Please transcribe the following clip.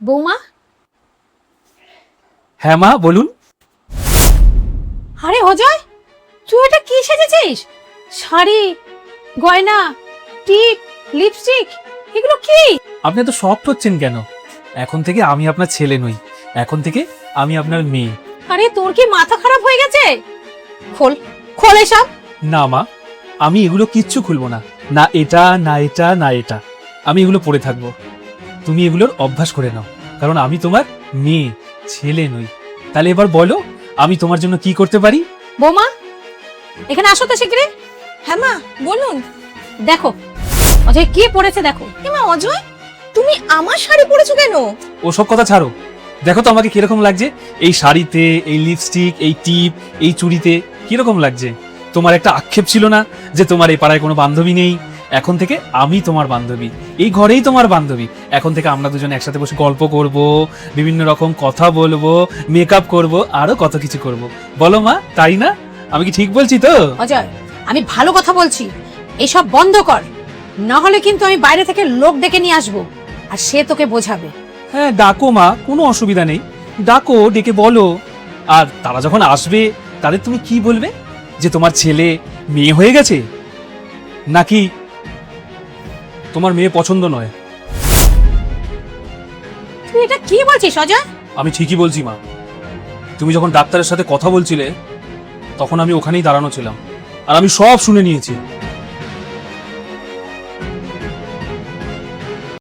বৌমা। হ্যাঁ মা বলুন। আরে অজয়, তুই এটা কি সেজেছিস? শাড়ি, গয়না, টিপ, লিপস্টিক, এগুলো কি? আপনি এত শক্ট হচ্ছেন কেন? এখন থেকে আমি আপনার ছেলে নই, এখন থেকে আমি আপনার মেয়ে। আরে তোর কি মাথা খারাপ হয়ে গেছে? খোল খোল এসব। না মা, আমি এগুলো কিচ্ছু খুলবো না। না এটা না এটা না এটা, আমি এগুলো পরে থাকবো। তুমি এগুলোর অভ্যাস করে নাও, কারণ আমি তোমার মেয়ে, ছেলে নই। তাহলে এবার বলো, আমি তোমার জন্য কি করতে পারি? বৌমা, এখানে আসো তো শিগগিরই। হ্যাঁ মা বলুন। দেখো অজয় কি পড়েছে দেখো। মা অজয়, তুমি আমার শাড়ি পরেছো কেন? ওসব কথা ছাড়ো, দেখো তো আমাকে কিরকম লাগছে। এই শাড়িতে, এই লিপস্টিক, এই টিপ, এই চুড়িতে কিরকম লাগছে? তোমার একটা আক্ষেপ ছিল না যে তোমার এই পাড়ায় কোনো বান্ধবী নেই? এখন থেকে আমি তোমার বান্ধবী, এই ঘরেই তোমার বান্ধবী। এখন থেকে আমরা দুজন একসাথে বসে গল্প করব, বিভিন্ন রকম কথা বলবো, মেকআপ করব, আরো কত কিছু করব। বলো মা, তাই না? আমি কি ঠিক বলছি তো? অজয়, আমি ভালো কথা বলছি, এসব বন্ধ কর, না হলে কিন্তু আমি বাইরে থেকে লোক ডেকে নিয়ে আসবো, আর সে তোকে বোঝাবে। হ্যাঁ ডাকো মা, কোনো অসুবিধা নেই, ডাকো, ডেকে বলো। আর তারা যখন আসবে, তাদের তুমি কি বলবে? যে তোমার ছেলে মেয়ে হয়ে গেছে, নাকি তোমার মেয়ে পছন্দ নয়? তুই এটা কি বলছিস অজয়? আমি ঠিকই বলছি মা। তুমি যখন ডাক্তারের সাথে কথা বলছিলে, তখন আমি ওখানেই দাঁড়ানো ছিলাম, আর আমি সব শুনে নিয়েছি।